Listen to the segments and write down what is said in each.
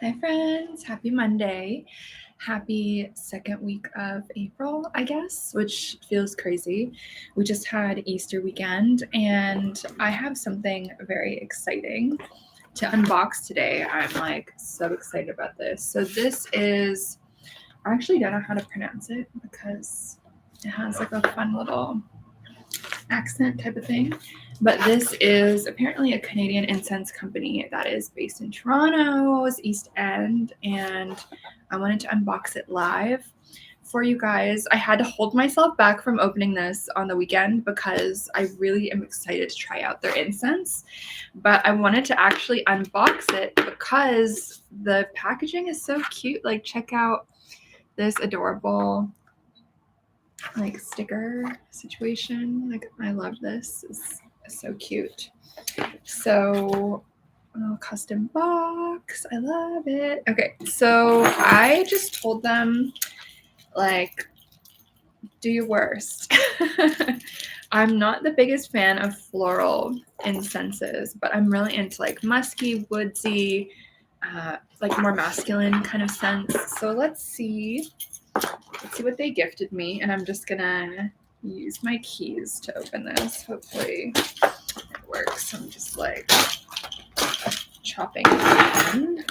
Hi friends, happy Monday. Happy second week of April, I guess, which feels crazy. We just had Easter weekend and I have something very exciting to unbox today. I'm like so excited about this. So this is, I actually don't know how to pronounce it because it has like a fun little accent type of thing. But this is apparently a Canadian incense company that is based in Toronto's East End, and I wanted to unbox it live for you guys. I had to hold myself back from opening this on the weekend because I really am excited to try out their incense, but I wanted to actually unbox it because the packaging is so cute. Like, check out this adorable like sticker situation. Like, I love this. It's so cute. So custom box, I love it. Okay, so I just told them, like, do your worst. I'm not the biggest fan of floral incenses, but I'm really into like musky, woodsy, like more masculine kind of scents. So let's see what they gifted me, and I'm just gonna use my keys to open this. Hopefully it works. I'm just like chopping it in.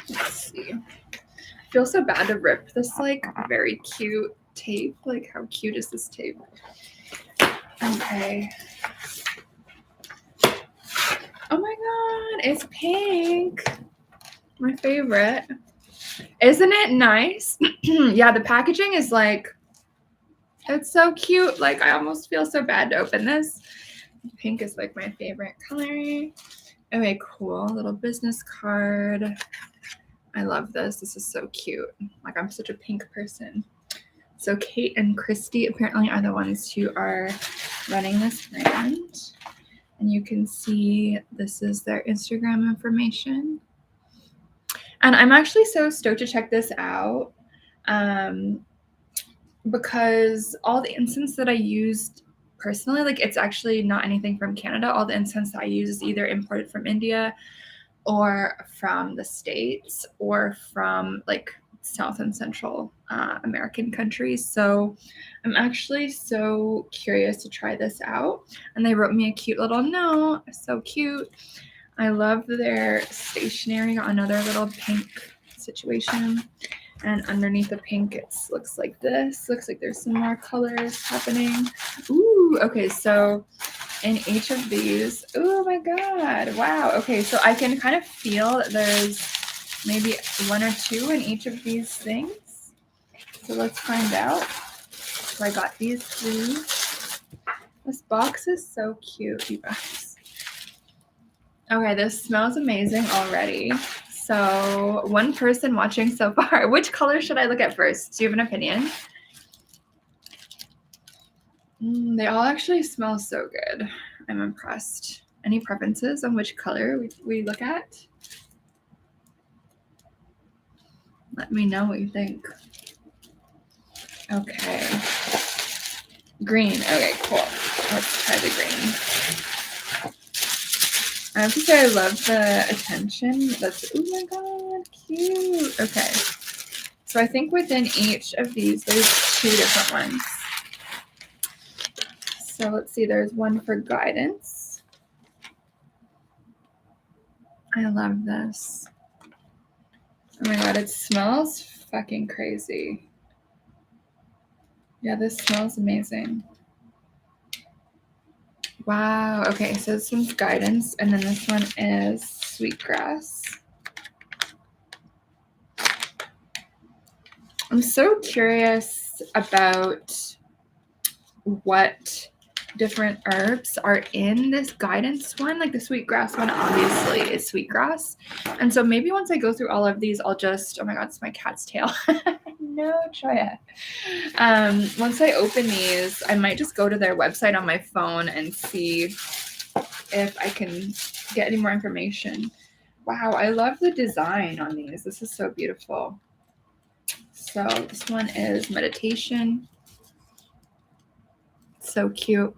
Let's see. I feel so bad to rip this like very cute tape. Like, how cute is this tape? Okay. Oh my god, it's pink. My favorite. Isn't it nice? Yeah, the packaging is like, it's so cute. Like, I almost feel so bad to open this. Pink is like my favorite color. Okay, cool. Little business card. I love this. This is so cute. Like, I'm such a pink person. So Kate and Christy apparently are the ones who are running this brand. And you can see this is their Instagram information. And I'm actually so stoked to check this out because all the incense that I used personally, like, it's actually not anything from Canada. All the incense that I use is either imported from India or from the States or from like South and Central American countries. So I'm actually so curious to try this out. And they wrote me a cute little note. So cute. I love their stationery. Got another little pink situation. And underneath the pink, it looks like this. Looks like there's some more colors happening. Ooh, okay, so in each of these, oh my god, wow. Okay, so I can kind of feel that there's maybe one or two in each of these things. So let's find out. So I got these three. This box is so cute, you guys. Okay, this smells amazing already. So one person watching so far, which color should I look at first? Do you have an opinion? They all actually smell so good. I'm impressed. Any preferences on which color we look at? Let me know what you think. Okay. Green. Okay, cool. Let's try the green. I have to say I love the attention. That's, oh my god, cute. Okay. So I think within each of these, there's two different ones. So let's see, there's one for guidance. I love this. Oh my god, it smells fucking crazy. Yeah, this smells amazing. Wow. Okay, so this one's guidance, and then this one is sweetgrass. I'm so curious about what different herbs are in this guidance one. Like, the sweetgrass one obviously is sweetgrass, and so maybe once I go through all of these, I'll just, oh my god, it's my cat's tail. No, Troya. Once I open these, I might just go to their website on my phone and see if I can get any more information. Wow, I love the design on these. This is so beautiful. So this one is meditation. So cute.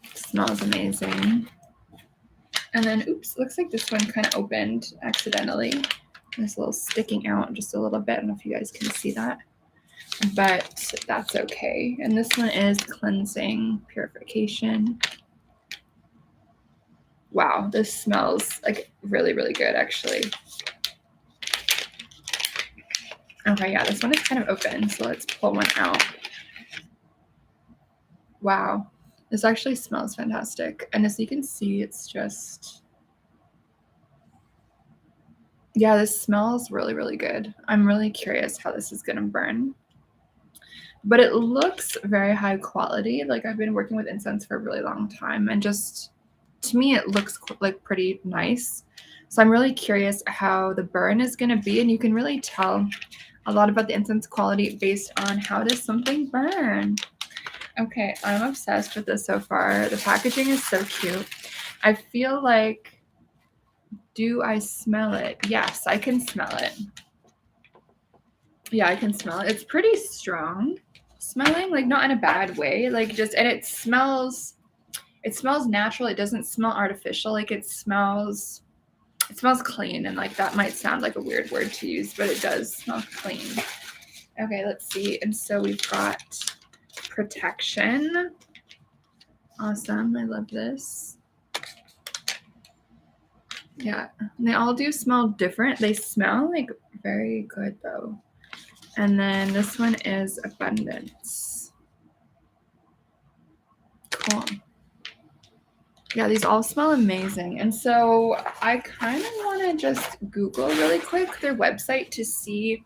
It smells amazing. And then, oops, looks like this one kind of opened accidentally. It's a little sticking out just a little bit. I don't know if you guys can see that, but that's okay. And this one is cleansing, purification. Wow, this smells like really, really good, actually. Okay, yeah, this one is kind of open, so let's pull one out. Wow, this actually smells fantastic. And as you can see, it's just, yeah, this smells really, really good. I'm really curious how this is gonna burn. But it looks very high quality. Like, I've been working with incense for a really long time, and just to me, it looks like pretty nice. So I'm really curious how the burn is gonna be, and you can really tell a lot about the incense quality based on how does something burn. Okay, I'm obsessed with this so far. The packaging is so cute. I feel like, do I smell it? Yes, I can smell it. Yeah, I can smell it. It's pretty strong smelling, like not in a bad way, like just, and it smells natural. It doesn't smell artificial. Like it smells clean, and like that might sound like a weird word to use, but it does smell clean. Okay, let's see. And so we've got protection. Awesome. I love this. Yeah, and they all do smell different. They smell like very good though. And then this one is abundance. Cool. Yeah, these all smell amazing. And so I kind of want to just Google really quick their website to see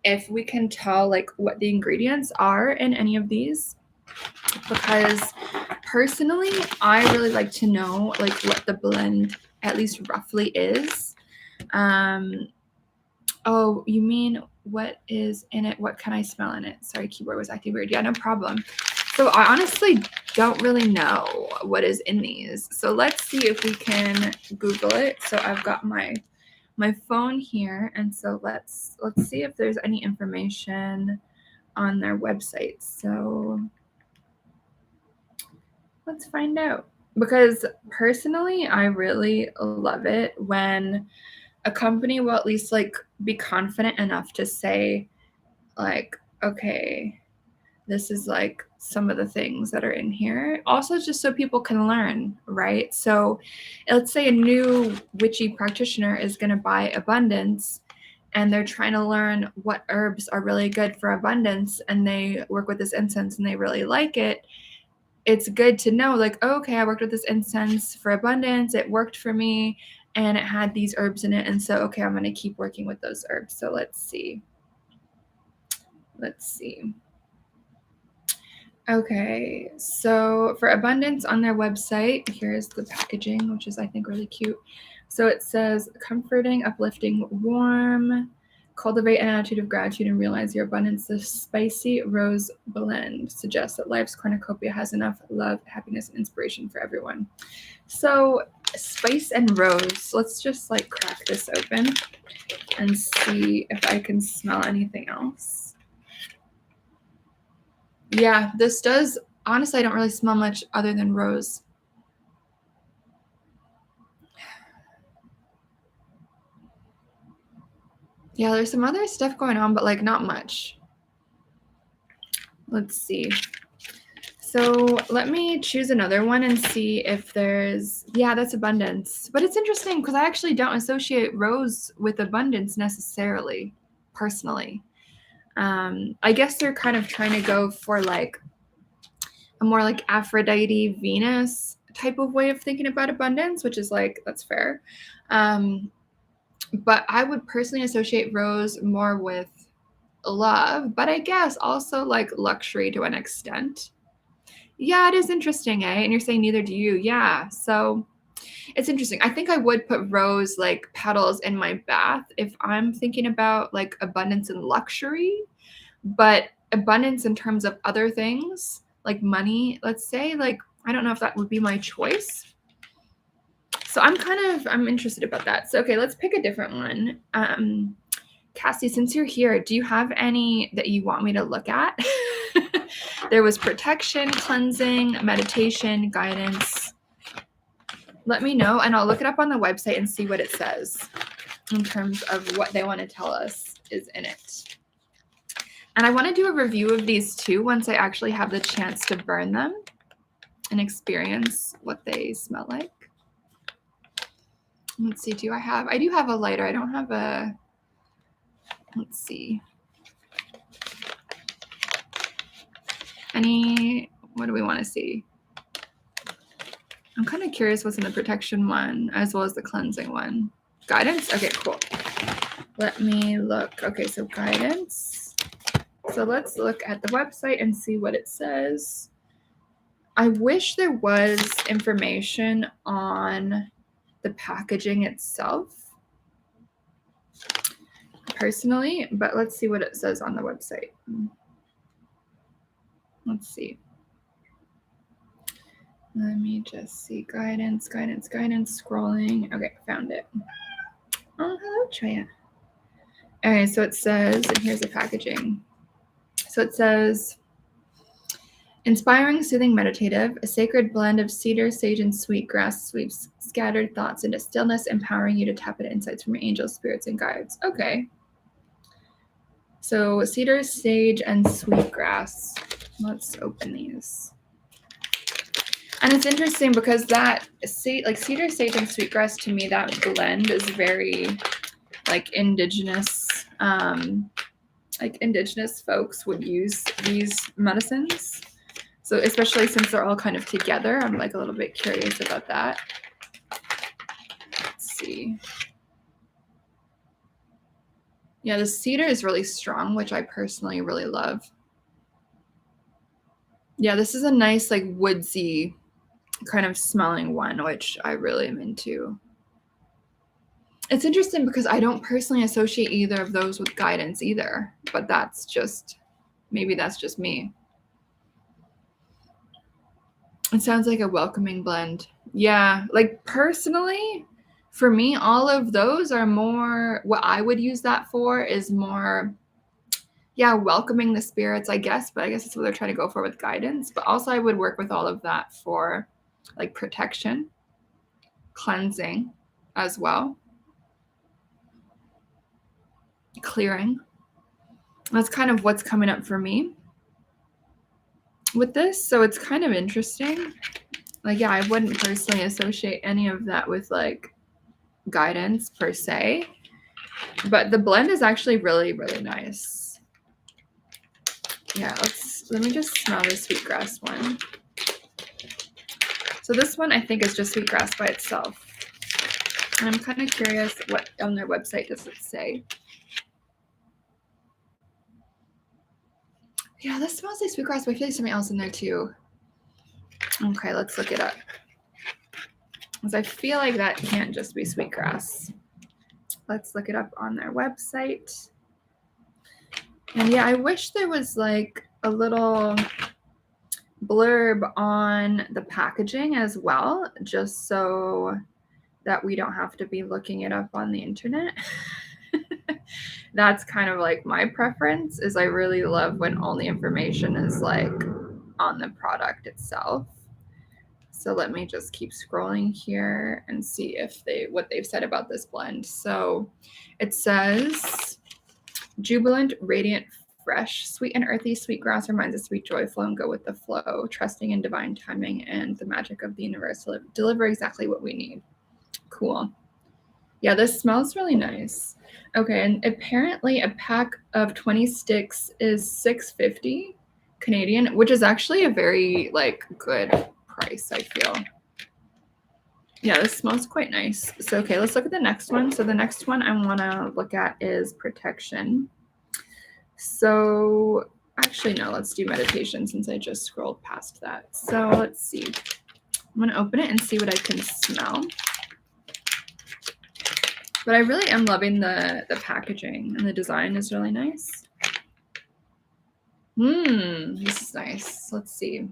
if we can tell like what the ingredients are in any of these, because personally I really like to know like what the blend at least roughly is. Oh, you mean what is in it? What can I smell in it? Sorry, keyboard was acting weird. Yeah, no problem. So I honestly don't really know what is in these. So let's see if we can Google it. So I've got my phone here, and so let's see if there's any information on their website. So let's find out, because personally I really love it when a company will at least like be confident enough to say like, okay, this is like some of the things that are in here. Also, just so people can learn, right? So let's say a new witchy practitioner is going to buy abundance, and they're trying to learn what herbs are really good for abundance, and they work with this incense and they really like it. It's good to know like, oh, okay, I worked with this incense for abundance. It worked for me, and it had these herbs in it. And so, okay, I'm going to keep working with those herbs. So let's see. Okay, so for abundance on their website, here's the packaging, which is, I think, really cute. So it says, comforting, uplifting, warm, cultivate an attitude of gratitude and realize your abundance. The spicy rose blend suggests that life's cornucopia has enough love, happiness, and inspiration for everyone. So spice and rose, let's just like crack this open and see if I can smell anything else. Yeah, this does. Honestly, I don't really smell much other than rose. Yeah, there's some other stuff going on, but like not much. Let's see. So let me choose another one and see if there's, yeah, that's abundance. But it's interesting because I actually don't associate rose with abundance necessarily, personally. I guess they're kind of trying to go for like a more like Aphrodite, Venus type of way of thinking about abundance, which is like, that's fair. But I would personally associate rose more with love, but I guess also like luxury to an extent. Yeah, it is interesting, eh? And you're saying neither do you. Yeah. So it's interesting. I think I would put rose like petals in my bath if I'm thinking about like abundance and luxury, but abundance in terms of other things like money, let's say, like, I don't know if that would be my choice. So I'm interested about that. So, okay, let's pick a different one. Cassie, since you're here, do you have any that you want me to look at? There was protection, cleansing, meditation, guidance. let me know, and I'll look it up on the website and see what it says in terms of what they want to tell us is in it. And I want to do a review of these too once I actually have the chance to burn them and experience what they smell like. Let's see, I do have a lighter. I don't have a, let's see. What do we want to see? I'm kind of curious what's in the protection one as well as the cleansing one. Guidance? Okay, cool. Let me look. Okay, so guidance. So let's look at the website and see what it says. I wish there was information on the packaging itself, personally, but let's see what it says on the website. Let's see. Let me just see. Guidance, scrolling. Okay, found it. Oh, hello, Treya. Okay, so it says, and here's the packaging. So it says, inspiring, soothing, meditative, a sacred blend of cedar, sage, and sweetgrass sweeps scattered thoughts into stillness, empowering you to tap into insights from your angels, spirits, and guides. Okay. So cedar, sage, and sweetgrass. Let's open these. And it's interesting because that cedar, sage, and sweetgrass, to me, that blend is very like indigenous folks would use these medicines. So especially since they're all kind of together, I'm like a little bit curious about that. Let's see. Yeah, the cedar is really strong, which I personally really love. Yeah, this is a nice like woodsy kind of smelling one, which I really am into. It's interesting because I don't personally associate either of those with guidance either, but maybe that's just me. It sounds like a welcoming blend. Yeah, like personally, for me, all of those are more, what I would use that for is more, yeah, welcoming the spirits, I guess, but I guess that's what they're trying to go for with guidance. But also I would work with all of that for like protection, cleansing as well, clearing. That's kind of what's coming up for me with this. So it's kind of interesting. Like, yeah, I wouldn't personally associate any of that with like guidance per se, but the blend is actually really, really nice. Yeah, let me just smell the sweetgrass one. So this one I think is just sweetgrass by itself. And I'm kind of curious what on their website does it say. Yeah, this smells like sweetgrass, but I feel like something else in there too. Okay, let's look it up. Because I feel like that can't just be sweetgrass. Let's look it up on their website. And yeah, I wish there was like a little blurb on the packaging as well, just so that we don't have to be looking it up on the internet. That's kind of like my preference, is I really love when all the information is like on the product itself. So let me just keep scrolling here and see if what they've said about this blend. So it says, jubilant, radiant, fresh, sweet and earthy, sweetgrass reminds us sweet joy, flow and go with the flow, trusting in divine timing and the magic of the universe to deliver exactly what we need. Cool. Yeah, this smells really nice. Okay, and apparently a pack of 20 sticks is $6.50 Canadian, which is actually a very like good price, I feel. Yeah, this smells quite nice. So okay, let's look at the next one. So the next one I want to look at is protection. So actually, no, let's do meditation since I just scrolled past that. So let's see. I'm going to open it and see what I can smell. But I really am loving the packaging, and the design is really nice. This is nice. Let's see.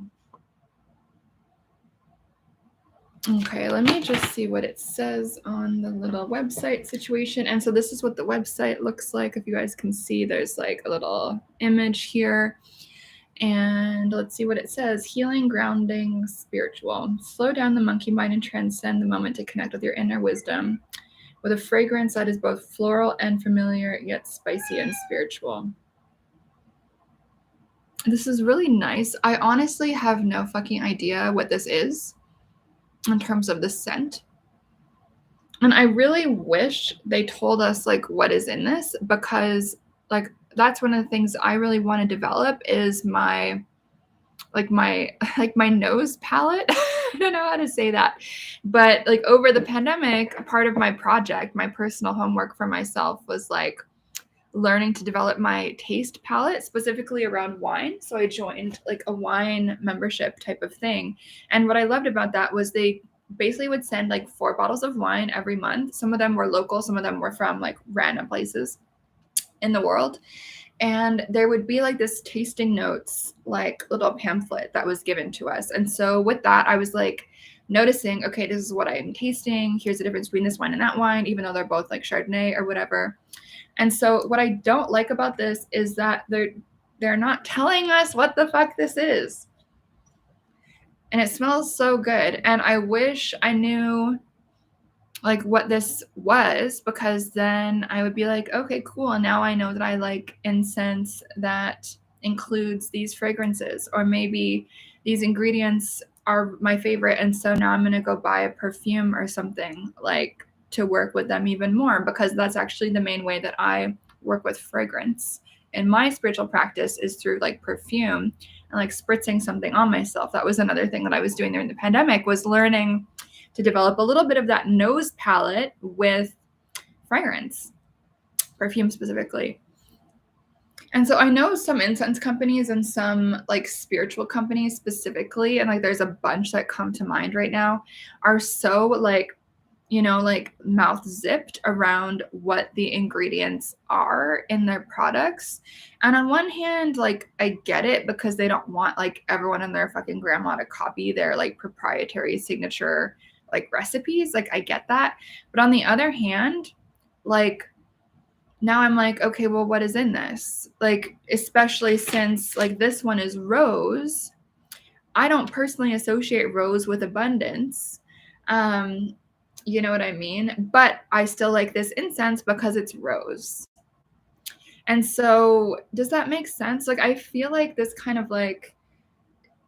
Okay, let me just see what it says on the little website situation. And so this is what the website looks like. If you guys can see, there's like a little image here. And let's see what it says. Healing, grounding, spiritual. Slow down the monkey mind and transcend the moment to connect with your inner wisdom with a fragrance that is both floral and familiar, yet spicy and spiritual. This is really nice. I honestly have no fucking idea what this is in terms of the scent. And I really wish they told us like what is in this, because like that's one of the things I really want to develop is my nose palette. I don't know how to say that. But like over the pandemic, part of my project, my personal homework for myself was like learning to develop my taste palette specifically around wine. So I joined like a wine membership type of thing. And what I loved about that was they basically would send like 4 bottles of wine every month. Some of them were local, some of them were from like random places in the world. And there would be like this tasting notes, like little pamphlet that was given to us. And so with that, I was like noticing, okay, this is what I'm tasting. Here's the difference between this wine and that wine, even though they're both like Chardonnay or whatever. And so what I don't like about this is that they're not telling us what the fuck this is. And it smells so good. And I wish I knew like what this was, because then I would be like, okay, cool. And now I know that I like incense that includes these fragrances, or maybe these ingredients are my favorite. And so now I'm going to go buy a perfume or something like to work with them even more, because that's actually the main way that I work with fragrance in my spiritual practice is through like perfume and like spritzing something on myself. That was another thing that I was doing during the pandemic, was learning to develop a little bit of that nose palette with fragrance, perfume specifically. And so I know some incense companies and some like spiritual companies specifically, and like there's a bunch that come to mind right now, are so like, you know, like mouth zipped around what the ingredients are in their products. And on one hand, like I get it, because they don't want like everyone and their fucking grandma to copy their like proprietary signature like recipes. Like I get that. But on the other hand, like now I'm like, okay, well, what is in this? Like, especially since like this one is rose. I don't personally associate rose with abundance. You know what I mean? But I still like this incense because it's rose. And so does that make sense? Like, I feel like this kind of like,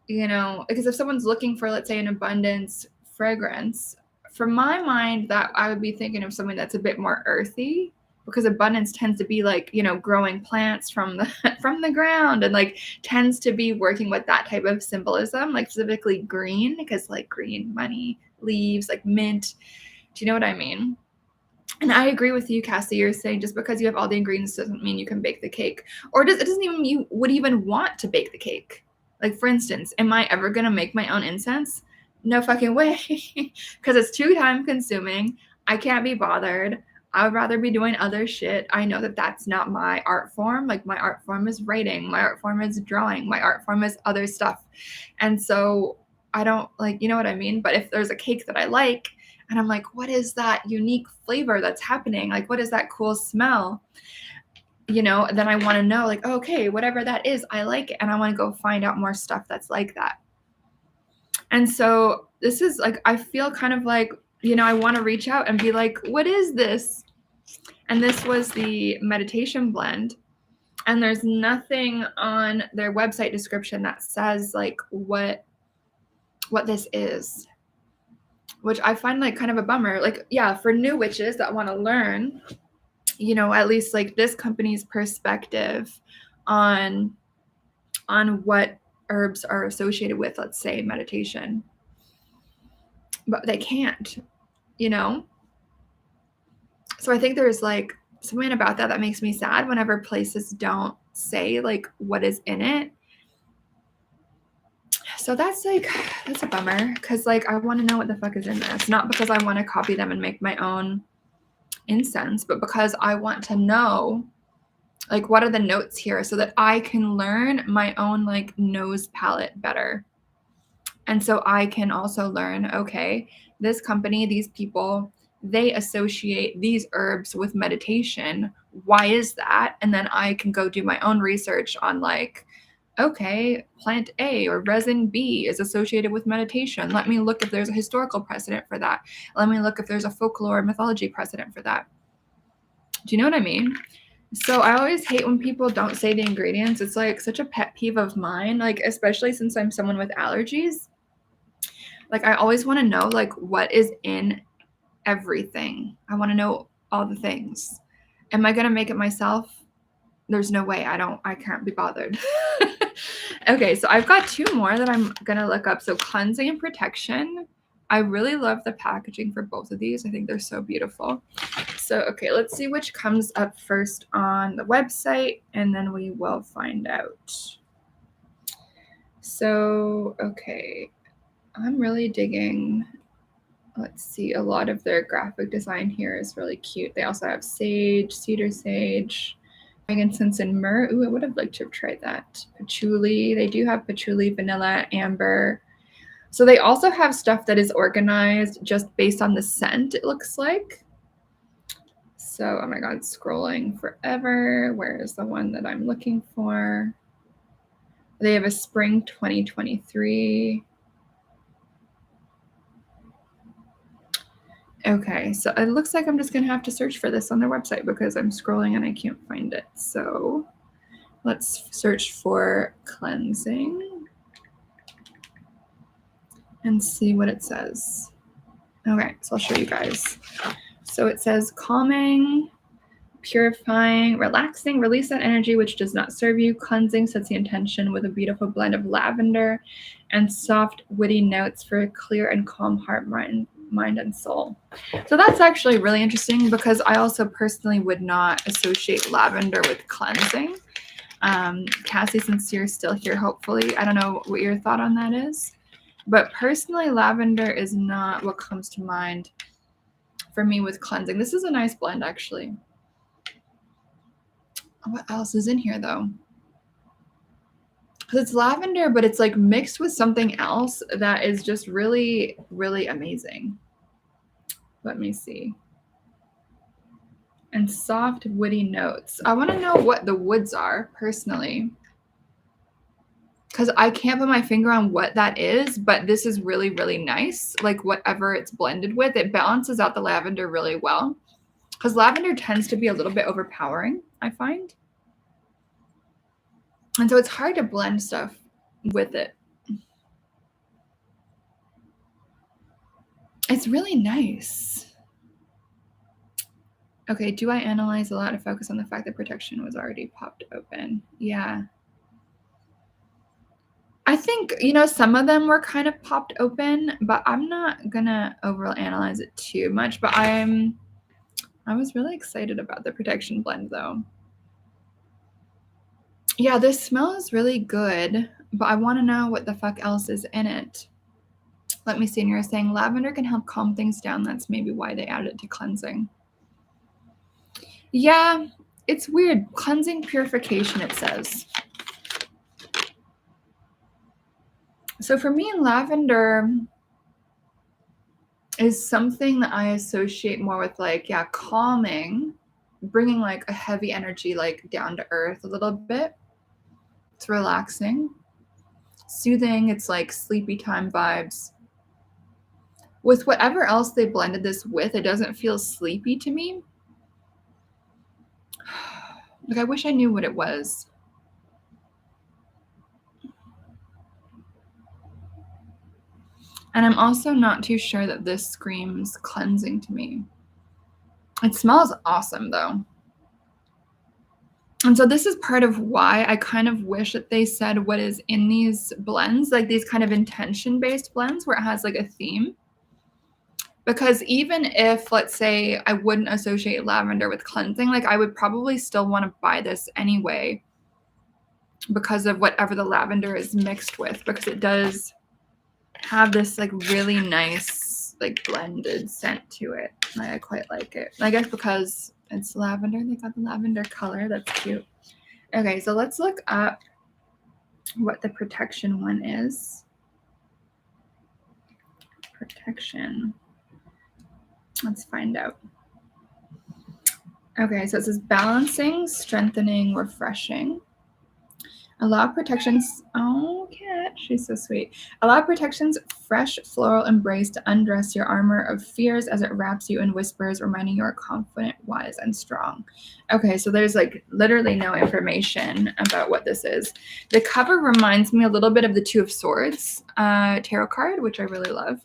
you know, because if someone's looking for, let's say, an abundance fragrance, from my mind, that I would be thinking of something that's a bit more earthy, because abundance tends to be like, you know, growing plants from the from the ground, and like tends to be working with that type of symbolism, like specifically green, because like green money, leaves, like mint. Do you know what I mean? And I agree with you, Cassie. You're saying just because you have all the ingredients doesn't mean you can bake the cake, or it doesn't even mean you would even want to bake the cake. Like, for instance, am I ever going to make my own incense? No fucking way, because it's too time consuming. I can't be bothered. I would rather be doing other shit. I know that that's not my art form. Like, my art form is writing. My art form is drawing. My art form is other stuff. And so I don't like, you know what I mean? But if there's a cake that I like, and I'm like, what is that unique flavor that's happening? Like, what is that cool smell? You know, then I want to know, like, okay, whatever that is, I like it. And I want to go find out more stuff that's like that. And so this is like, I feel kind of like, you know, I want to reach out and be like, what is this? And this was the meditation blend. And there's nothing on their website description that says like what this is, which I find like kind of a bummer. Like, yeah, for new witches that want to learn, you know, at least like this company's perspective on what herbs are associated with, let's say, meditation. But they can't, you know? So I think there's like something about that makes me sad whenever places don't say like what is in it. So that's a bummer, because like I want to know what the fuck is in this, not because I want to copy them and make my own incense, but because I want to know like what are the notes here, so that I can learn my own like nose palette better. And so I can also learn, okay, this company, these people, they associate these herbs with meditation. Why is that? And then I can go do my own research on like Okay, plant A or resin B is associated with meditation. Let me look if there's a historical precedent for that. Let me look if there's a folklore mythology precedent for that. Do you know what I mean? So I always hate when people don't say the ingredients. It's like such a pet peeve of mine, like especially since I'm someone with allergies. Like I always want to know like what is in everything. I want to know all the things. Am I going to make it myself? There's no way. I can't be bothered. Okay, so I've got two more that I'm going to look up. So cleansing and protection. I really love the packaging for both of these. I think they're so beautiful. So, okay, let's see which comes up first on the website, and then we will find out. So, okay, I'm really digging. Let's see, a lot of their graphic design here is really cute. They also have sage, cedar sage, incense, and myrrh. Ooh, I would have liked to have tried that. Patchouli. They do have patchouli, vanilla, amber. So they also have stuff that is organized just based on the scent, it looks like. So, oh my God, scrolling forever. Where is the one that I'm looking for? They have a spring 2023. Okay, so it looks like I'm just going to have to search for this on their website because I'm scrolling and I can't find it. So let's search for cleansing and see what it says. Okay, so I'll show you guys. So it says calming, purifying, relaxing, release that energy which does not serve you. Cleansing sets the intention with a beautiful blend of lavender and soft, witty notes for a clear and calm heart, mind, and soul. So that's actually really interesting because I also personally would not associate lavender with cleansing. Cassie, since you're still here, hopefully, I don't know what your thought on that is, but personally, lavender is not what comes to mind for me with cleansing. This is a nice blend, actually. What else is in here, though? Because it's lavender, but it's like mixed with something else that is just really, really amazing. Let me see. And soft, woody notes. I want to know what the woods are, personally. Because I can't put my finger on what that is, but this is really, really nice. Like whatever it's blended with, it balances out the lavender really well. Because lavender tends to be a little bit overpowering, I find. And so it's hard to blend stuff with it. It's really nice. Okay, do I analyze a lot to focus on the fact that protection was already popped open? Yeah. I think, some of them were kind of popped open, but I'm not gonna overanalyze it too much. But I was really excited about the protection blend though. Yeah, this smells really good, but I want to know what the fuck else is in it. Let me see. And you're saying lavender can help calm things down. That's maybe why they added it to cleansing. Yeah, it's weird. Cleansing, purification, it says. So for me, lavender is something that I associate more with calming, bringing like a heavy energy like down to earth a little bit. It's relaxing, soothing. It's like sleepy time vibes. With whatever else they blended this with, it doesn't feel sleepy to me. Like I wish I knew what it was. And I'm also not too sure that this screams cleansing to me. It smells awesome though. And so this is part of why I kind of wish that they said what is in these blends, like these kind of intention-based blends where it has like a theme. Because even if, let's say, I wouldn't associate lavender with cleansing, like I would probably still want to buy this anyway because of whatever the lavender is mixed with, because it does have this like really nice like blended scent to it. I quite like it. I guess because it's lavender, they got the lavender color. That's cute. Okay, so let's look up what the protection one is. Protection. Let's find out. Okay, so it says balancing, strengthening, refreshing. Allow protections. Oh, cat, she's so sweet. Allow protections, fresh floral embrace to undress your armor of fears as it wraps you in whispers, reminding you are confident, wise, and strong. Okay, so there's like literally no information about what this is. The cover reminds me a little bit of the Two of Swords tarot card, which I really love.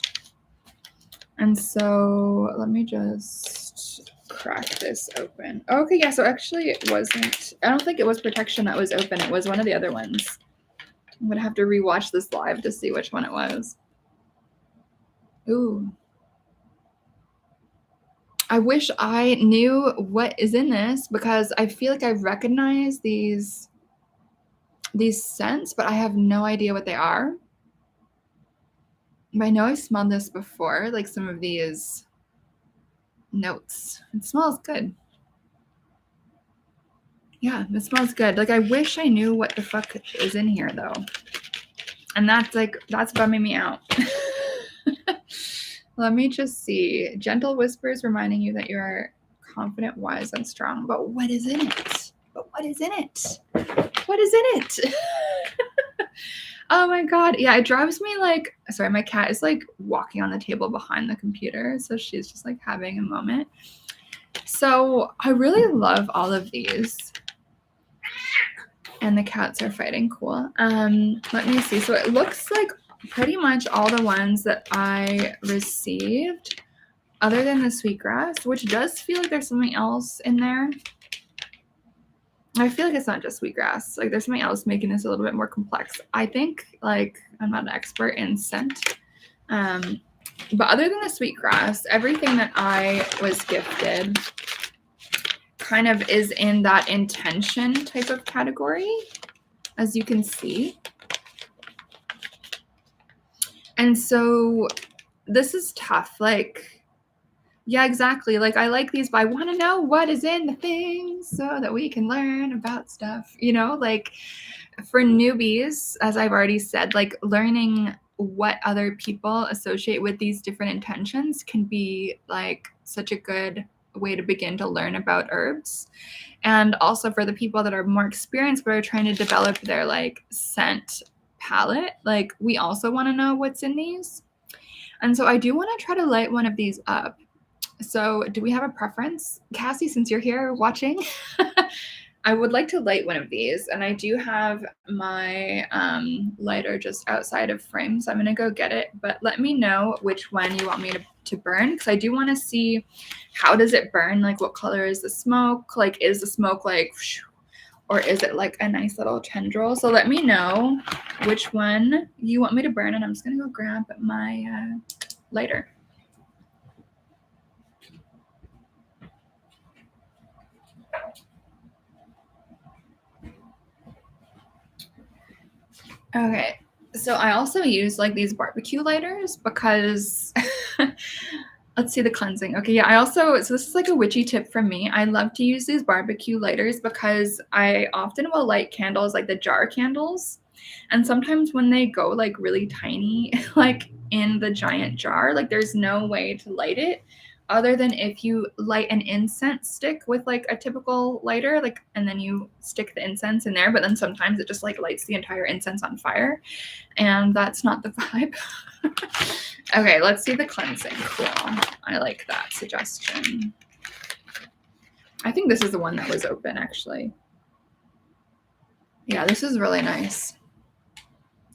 And so let me just crack this open. Okay, yeah, so actually it wasn't, I don't think it was protection that was open. It was one of the other ones. I'm gonna have to rewatch this live to see which one it was. Ooh. I wish I knew what is in this because I feel like I recognize these scents, but I have no idea what they are. But I know I've smelled this before, like some of these notes. It smells good. Yeah, it smells good. Like I wish I knew what the fuck is in here though. And that's bumming me out. Let me just see. Gentle whispers reminding you that you are confident, wise, and strong. But what is in it? What is in it? Oh my god. Yeah, it drives me like, sorry, my cat is like walking on the table behind the computer. So she's just like having a moment. So I really love all of these. And the cats are fighting. Cool. Let me see. So it looks like pretty much all the ones that I received, other than the sweetgrass, which does feel like there's something else in there. I feel like it's not just sweetgrass. Like there's something else making this a little bit more complex. I think, like, I'm not an expert in scent. But other than the sweetgrass, everything that I was gifted kind of is in that intention type of category, as you can see. And so this is tough. Like, yeah, exactly. Like I like these, but I want to know what is in the things so that we can learn about stuff, you know, like for newbies, as I've already said, like learning what other people associate with these different intentions can be like such a good way to begin to learn about herbs. And also for the people that are more experienced but are trying to develop their like scent palette, like we also want to know what's in these. And so I do want to try to light one of these up. So do we have a preference? Cassie, since you're here watching, I would like to light one of these. And I do have my lighter just outside of frame, so I'm going to go get it. But let me know which one you want me to burn, because I do want to see how does it burn? Like what color is the smoke? Like is the smoke like, or is it like a nice little tendril? So let me know which one you want me to burn. And I'm just going to go grab my lighter. Okay, so I also use like these barbecue lighters because let's see the cleansing. Okay, yeah, so this is like a witchy tip from me. I love to use these barbecue lighters because I often will light candles, like the jar candles. And sometimes when they go like really tiny, like in the giant jar, like there's no way to light it other than if you light an incense stick with like a typical lighter, like, and then you stick the incense in there, but then sometimes it just like lights the entire incense on fire, and that's not the vibe. Okay, let's see the cleansing. Cool. I like that suggestion. I think this is the one that was open, actually. Yeah, this is really nice.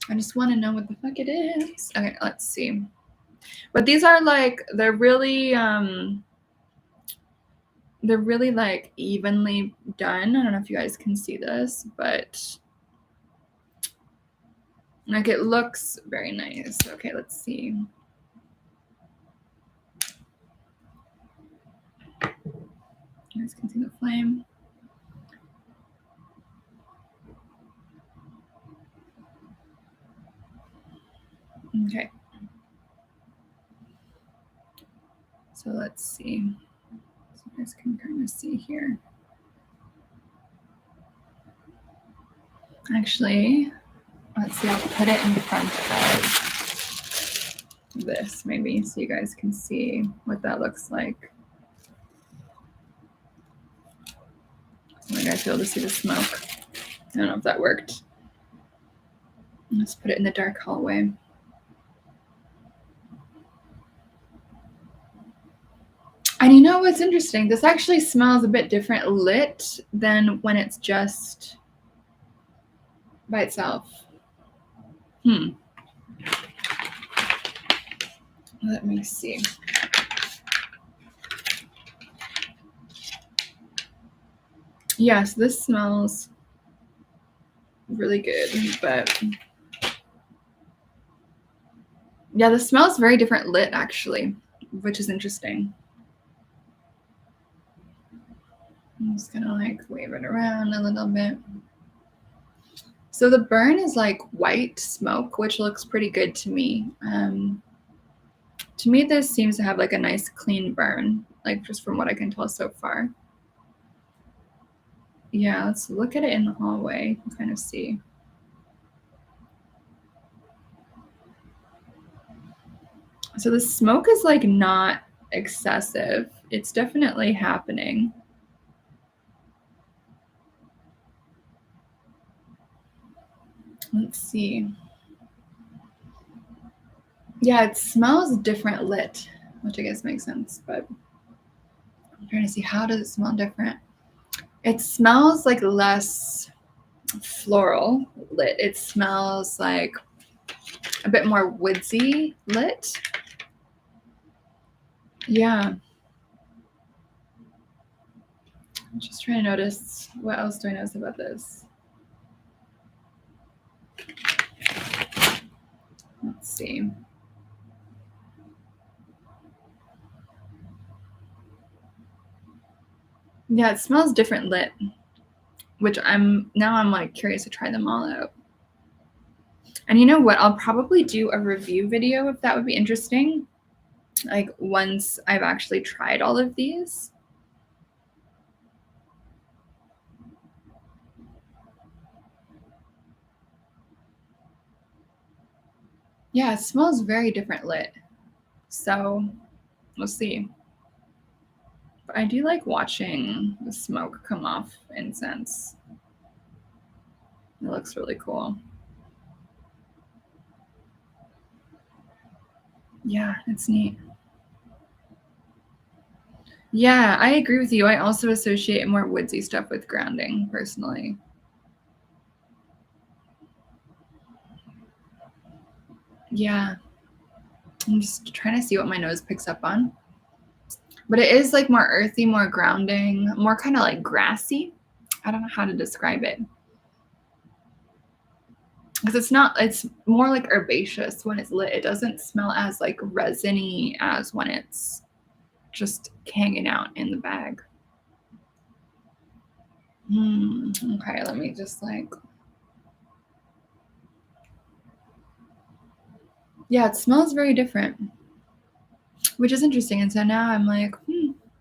I just want to know what the fuck it is. Okay, let's see. But these are like, they're really like evenly done. I don't know if you guys can see this, but like it looks very nice. Okay, let's see. You guys can see the flame. Okay. So let's see. So you guys can kind of see here. Actually, let's see, I'll put it in front of this maybe so you guys can see what that looks like. So you guys be able to see the smoke. I don't know if that worked. Let's put it in the dark hallway. And you know what's interesting? This actually smells a bit different lit than when it's just by itself. Let me see. Yes, this smells really good, but yeah, the smell is very different lit actually, which is interesting. I'm just gonna like wave it around a little bit. So the burn is like white smoke, which looks pretty good to me. To me, this seems to have like a nice clean burn, like just from what I can tell so far. Yeah, let's look at it in the hallway and kind of see. So the smoke is like not excessive. It's definitely happening. Let's see. Yeah, it smells different lit, which I guess makes sense, but I'm trying to see how does it smell different. It smells like less floral lit. It smells like a bit more woodsy lit. Yeah. I'm just trying to notice what else do I notice about this. Let's see. Yeah, it smells different lit, which I'm like curious to try them all out. And you know what? I'll probably do a review video if that would be interesting. Like once I've actually tried all of these. Yeah, it smells very different lit. So we'll see. But I do like watching the smoke come off incense. It looks really cool. Yeah, it's neat. Yeah, I agree with you. I also associate more woodsy stuff with grounding, personally. Yeah. I'm just trying to see what my nose picks up on. But it is like more earthy, more grounding, more kind of like grassy. I don't know how to describe it. Because it's more like herbaceous when it's lit. It doesn't smell as like resiny as when it's just hanging out in the bag. Okay, let me just like. Yeah, it smells very different, which is interesting. And so now I'm like,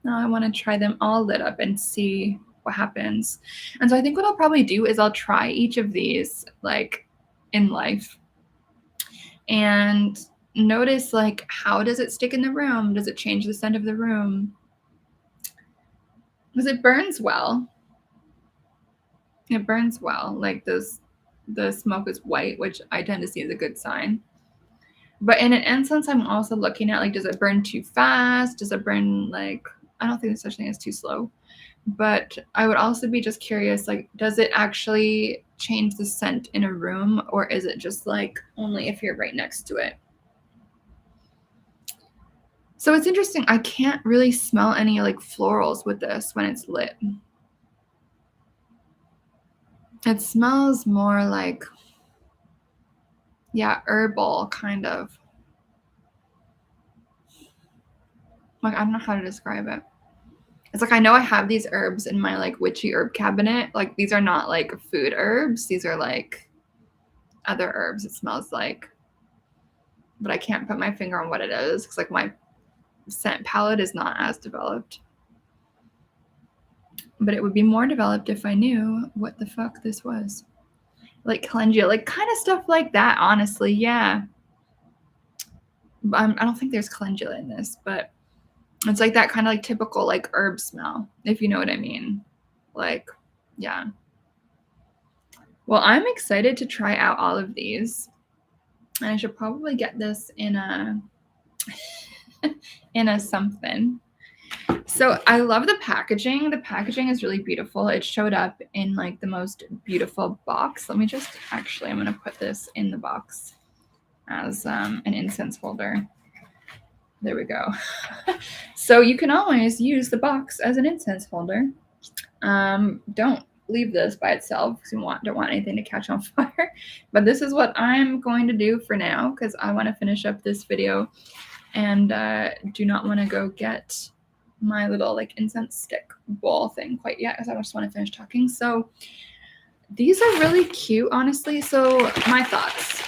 now I want to try them all lit up and see what happens. And so I think what I'll probably do is I'll try each of these like in life and notice like how does it stick in the room? Does it change the scent of the room? Because it burns well. It burns well. Like the smoke is white, which I tend to see as a good sign. But in an incense, I'm also looking at like, does it burn too fast? Does it burn like, I don't think there's such thing as too slow. But I would also be just curious, like, does it actually change the scent in a room, or is it just like only if you're right next to it? So it's interesting. I can't really smell any like florals with this when it's lit. It smells more like, yeah, herbal kind of. Like, I don't know how to describe it. It's like I know I have these herbs in my like witchy herb cabinet. Like these are not like food herbs. These are like other herbs it smells like. But I can't put my finger on what it is because like my scent palette is not as developed. But it would be more developed if I knew what the fuck this was. Like calendula, like kind of stuff like that, honestly. Yeah. I don't think there's calendula in this, but it's like that kind of like typical like herb smell, if you know what I mean. Like, yeah. Well, I'm excited to try out all of these. And I should probably get this in a in a something. So I love the packaging. The packaging is really beautiful. It showed up in like the most beautiful box. Let me just actually, I'm gonna put this in the box as an incense holder. There we go. So you can always use the box as an incense holder. Don't leave this by itself because you don't want anything to catch on fire. But this is what I'm going to do for now because I want to finish up this video and do not want to go get my little like incense stick bowl thing quite yet because I just want to finish talking. So these are really cute, honestly. So my thoughts.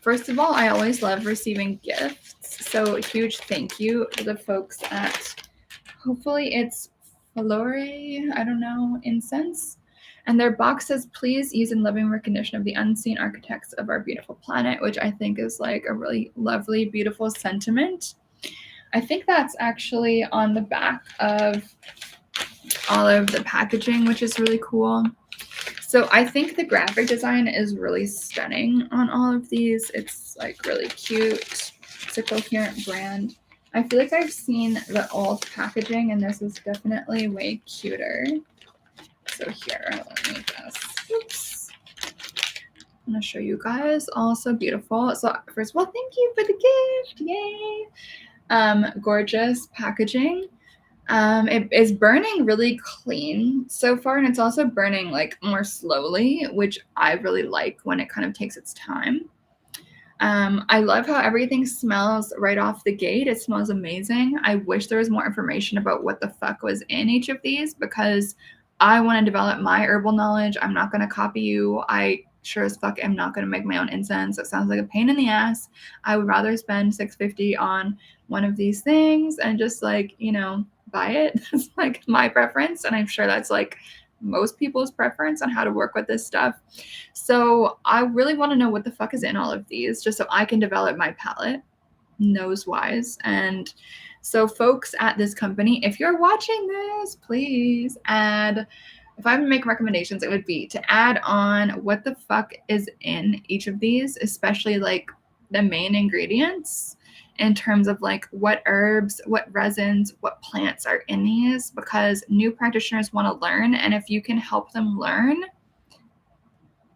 First of all, I always love receiving gifts. So a huge thank you to the folks at, hopefully it's Flore, I don't know, Incense. And their box says, please use in loving recognition of the unseen architects of our beautiful planet, which I think is like a really lovely, beautiful sentiment. I think that's actually on the back of all of the packaging, which is really cool. So I think the graphic design is really stunning on all of these. It's like really cute. It's a coherent brand. I feel like I've seen the old packaging and this is definitely way cuter. So here, let me just, oops. I'm gonna show you guys. Also beautiful. So first of all, thank you for the gift. Yay. Gorgeous packaging. It is burning really clean so far, and it's also burning like more slowly, which I really like when it kind of takes its time. I love how everything smells right off the gate. It smells amazing. I wish there was more information about what the fuck was in each of these because I want to develop my herbal knowledge. I'm not going to copy you. I sure as fuck am not going to make my own incense. It sounds like a pain in the ass. I would rather spend $6.50 on one of these things and just like, you know, buy it. It's like my preference. And I'm sure that's like most people's preference on how to work with this stuff. So I really want to know what the fuck is in all of these just so I can develop my palette nose wise. And so folks at this company, if you're watching this, please add, if I would make recommendations, it would be to add on what the fuck is in each of these, especially like the main ingredients in terms of like what herbs, what resins, what plants are in these, because new practitioners want to learn. And if you can help them learn,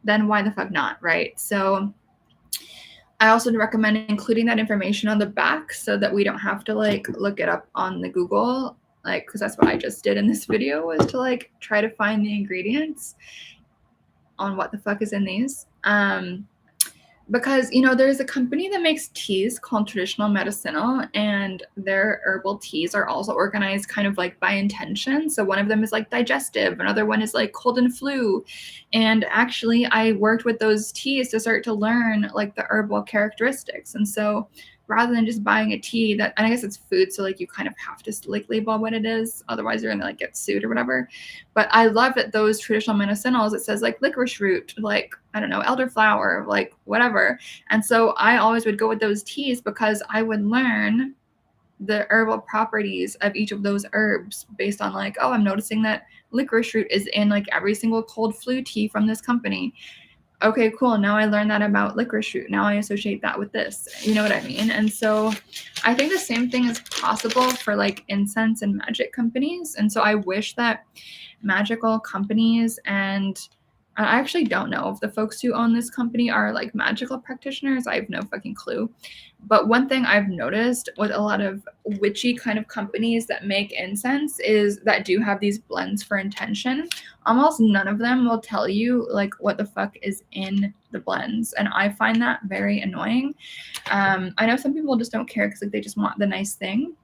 then why the fuck not, right? So I also recommend including that information on the back so that we don't have to like look it up on the Google, like, because that's what I just did in this video, was to like try to find the ingredients on what the fuck is in these. Because, you know, there's a company that makes teas called Traditional Medicinal, and their herbal teas are also organized kind of like by intention. So one of them is like digestive, another one is like cold and flu. And actually, I worked with those teas to start to learn like the herbal characteristics. And so rather than just buying a tea that, and I guess it's food, so like you kind of have to like label what it is, otherwise you're gonna like get sued or whatever. But I love that those traditional medicinals, it says like licorice root, like I don't know, elderflower, like whatever. And so I always would go with those teas because I would learn the herbal properties of each of those herbs based on like, oh, I'm noticing that licorice root is in like every single cold flu tea from this company. Okay, cool. Now I learned that about licorice root. Now I associate that with this. You know what I mean? And so I think the same thing is possible for like incense and magic companies. And so I wish that magical companies, and I actually don't know if the folks who own this company are like magical practitioners. I have no fucking clue. But one thing I've noticed with a lot of witchy kind of companies that make incense is that do have these blends for intention. Almost none of them will tell you like what the fuck is in the blends. And I find that very annoying. I know some people just don't care because like they just want the nice thing.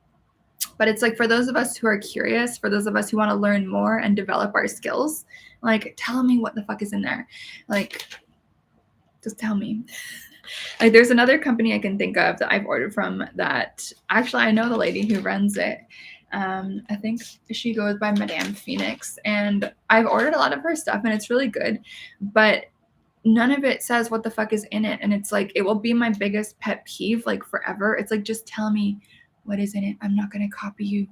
But it's like for those of us who are curious, for those of us who want to learn more and develop our skills, like tell me what the fuck is in there. Like just tell me. Like there's another company I can think of that I've ordered from that actually I know the lady who runs it. I think she goes by Madame Phoenix, and I've ordered a lot of her stuff and it's really good, but none of it says what the fuck is in it. And it's like, it will be my biggest pet peeve, like forever. It's like, just tell me what is in it. I'm not going to copy you.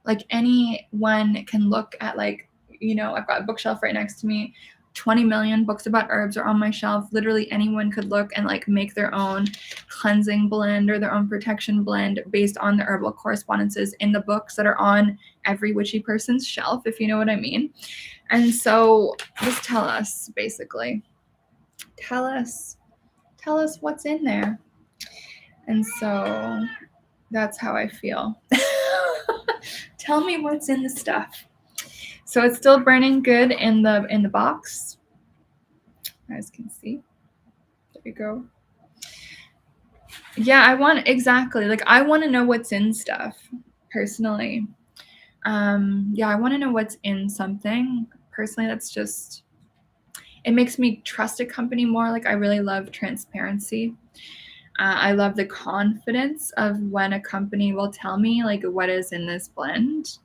Like anyone can look at like, you know, I've got a bookshelf right next to me. 20 million books about herbs are on my shelf. Literally anyone could look and like make their own cleansing blend or their own protection blend based on the herbal correspondences in the books that are on every witchy person's shelf, if you know what I mean. And so just tell us, basically. Tell us what's in there. And so that's how I feel. Tell me what's in the stuff. So it's still burning good in the box, as you can see. There you go. Yeah, I want to know what's in stuff personally. Yeah, I want to know what's in something personally. That's just, it makes me trust a company more. Like, I really love transparency. I love the confidence of when a company will tell me like what is in this blend,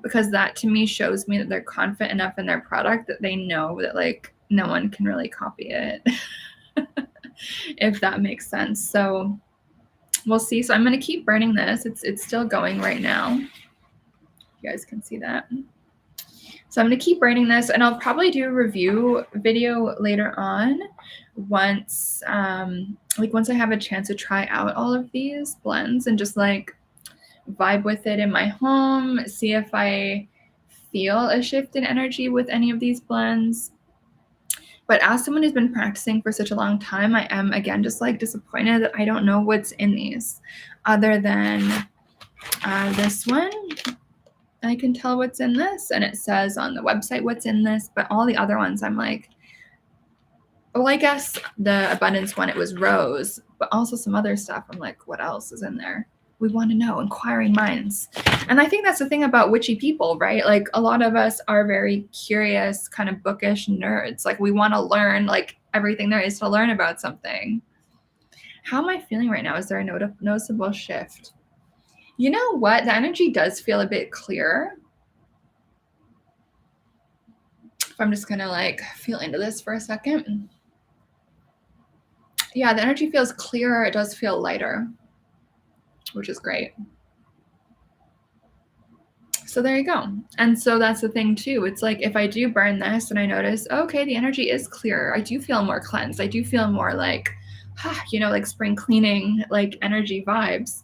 because that to me shows me that they're confident enough in their product that they know that like no one can really copy it. If that makes sense. So we'll see. So I'm going to keep burning this. It's still going right now. You guys can see that. So I'm going to keep burning this, and I'll probably do a review video later on once I have a chance to try out all of these blends and just like vibe with it in my home, see if I feel a shift in energy with any of these blends. But as someone who's been practicing for such a long time, I am again just like disappointed that I don't know what's in these other than this one. I can tell what's in this, and it says on the website what's in this, but all the other ones I'm like, well, I guess the abundance one, it was rose, but also some other stuff. I'm like, what else is in there? We want to know, inquiring minds. And I think that's the thing about witchy people, right? Like, a lot of us are very curious, kind of bookish nerds. Like, we want to learn like everything there is to learn about something. How am I feeling right now? Is there a noticeable shift? You know what? The energy does feel a bit clearer. If I'm just going to like feel into this for a second. Yeah, the energy feels clearer. It does feel lighter, which is great. So there you go. And so that's the thing too. It's like if I do burn this and I notice, okay, the energy is clearer. I do feel more cleansed. I do feel more like, like spring cleaning, like energy vibes.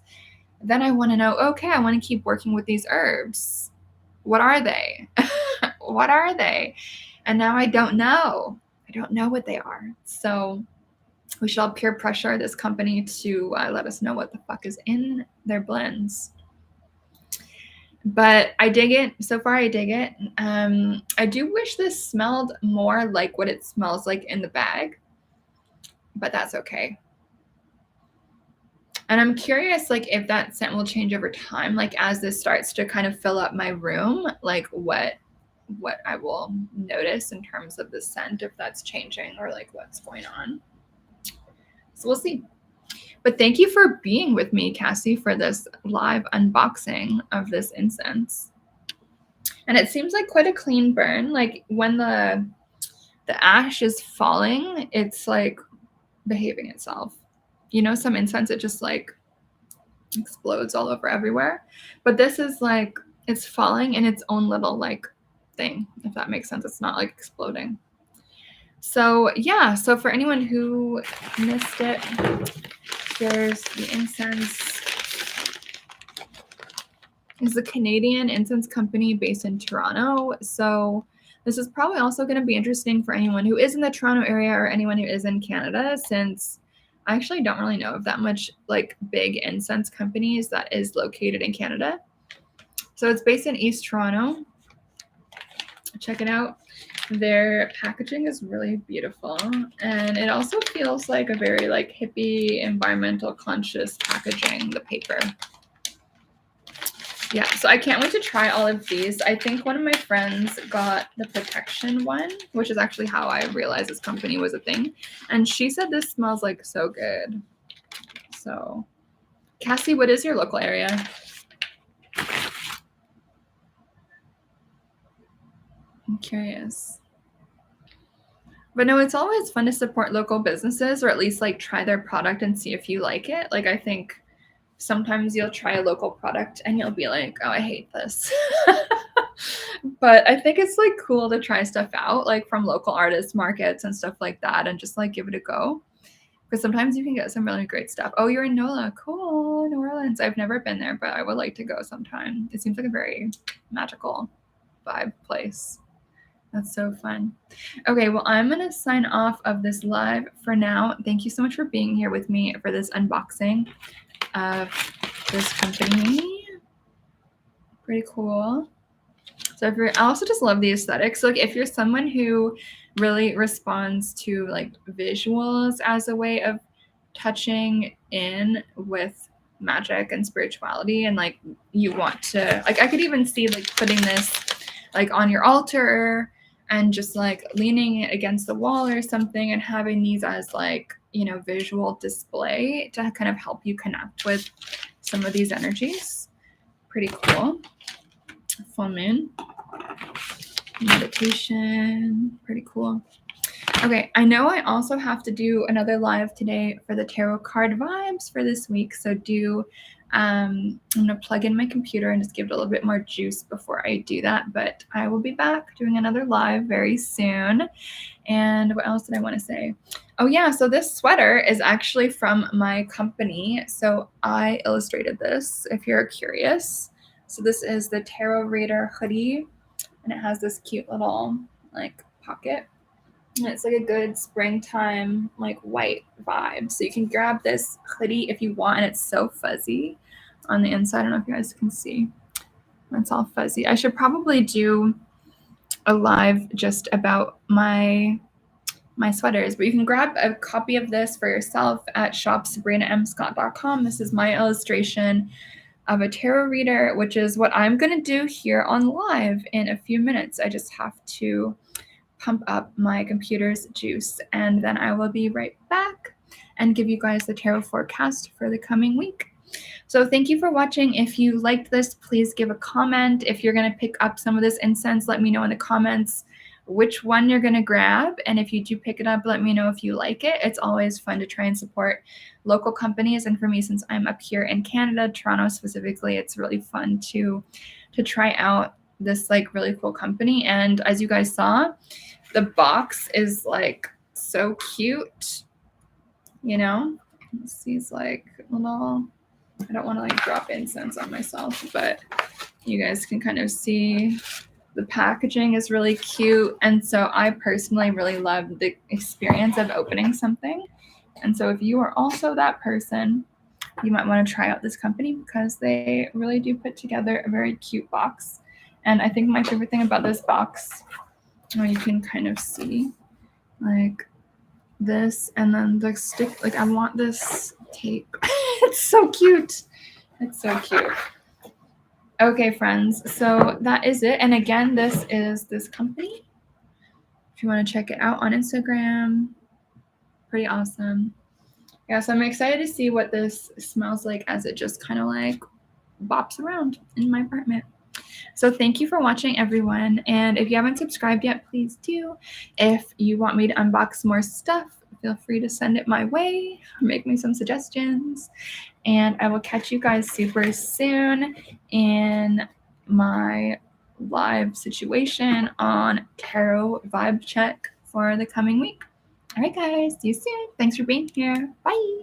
Then I want to know, okay, I want to keep working with these herbs. What are they? What are they? And now I don't know. I don't know what they are. So we should all peer pressure this company to let us know what the fuck is in their blends. But I dig it. So far, I dig it. I do wish this smelled more like what it smells like in the bag, but that's okay. And I'm curious, like, if that scent will change over time, like as this starts to kind of fill up my room, like what I will notice in terms of the scent, if that's changing or like what's going on. So we'll see. But thank you for being with me, Cassie, for this live unboxing of this incense. And it seems like quite a clean burn. Like when the ash is falling, it's like behaving itself. You know, some incense, it just like explodes all over everywhere. But this is like, it's falling in its own little like thing, if that makes sense. It's not like exploding. So yeah, so for anyone who missed it, there's the incense. It's a Canadian incense company based in Toronto. So this is probably also going to be interesting for anyone who is in the Toronto area or anyone who is in Canada, since I actually don't really know of that much like big incense companies that is located in Canada. So it's based in East Toronto. Check it out. Their packaging is really beautiful, and it also feels like a very like hippie, environmental conscious packaging, the paper. Yeah, so I can't wait to try all of these. I think one of my friends got the protection one, which is actually how I realized this company was a thing. And she said this smells like so good. So, Cassie, what is your local area? I'm curious. But no, it's always fun to support local businesses, or at least like try their product and see if you like it. Like, I think sometimes you'll try a local product and you'll be like, oh, I hate this. But I think it's like cool to try stuff out, like from local artist markets and stuff like that, and just like give it a go. Because sometimes you can get some really great stuff. Oh, you're in NOLA. Cool. New Orleans. I've never been there, but I would like to go sometime. It seems like a very magical vibe place. That's so fun. Okay, well, I'm going to sign off of this live for now. Thank you so much for being here with me for this unboxing of this company. Pretty cool. So if you're, I also just love the aesthetics. So like if you're someone who really responds to like visuals as a way of touching in with magic and spirituality, and like you want to, like I could even see like putting this like on your altar and just like leaning it against the wall or something and having these as like, you know, visual display to kind of help you connect with some of these energies. Pretty cool. Full moon, meditation, pretty cool. Okay, I know I also have to do another live today for the tarot card vibes for this week. So I'm gonna plug in my computer and just give it a little bit more juice before I do that. But I will be back doing another live very soon. And what else did I want to say? Oh yeah, so this sweater is actually from my company. So I illustrated this if you're curious. So this is the Tarot Reader hoodie, and it has this cute little like pocket. And it's like a good springtime like white vibe. So you can grab this hoodie if you want, and it's so fuzzy on the inside. I don't know if you guys can see. It's all fuzzy. I should probably do a live just about my sweaters, but you can grab a copy of this for yourself at shopsabrinamscott.com. This is my illustration of a tarot reader, which is what I'm going to do here on live in a few minutes. I just have to pump up my computer's juice, and then I will be right back and give you guys the tarot forecast for the coming week. So thank you for watching. If you liked this, please give a comment. If you're going to pick up some of this incense, let me know in the comments which one you're going to grab. And if you do pick it up, let me know if you like it. It's always fun to try and support local companies. And for me, since I'm up here in Canada, Toronto specifically, it's really fun to try out this like really cool company. And as you guys saw, the box is like so cute, you know. This is like little, I don't want to like drop incense on myself, but you guys can kind of see the packaging is really cute. And so I personally really love the experience of opening something. And so if you are also that person, you might want to try out this company because they really do put together a very cute box. And I think my favorite thing about this box, you can kind of see like this, and then the stick, like I want this tape. It's so cute. It's so cute. Okay, friends, so that is it. And again, this is this company. If you want to check it out on Instagram, pretty awesome. Yeah, so I'm excited to see what this smells like as it just kind of like bops around in my apartment. So thank you for watching, everyone. And if you haven't subscribed yet, please do. If you want me to unbox more stuff, feel free to send it my way, make me some suggestions. And I will catch you guys super soon in my live situation on Tarot Vibe Check for the coming week. All right, guys, see you soon. Thanks for being here. Bye.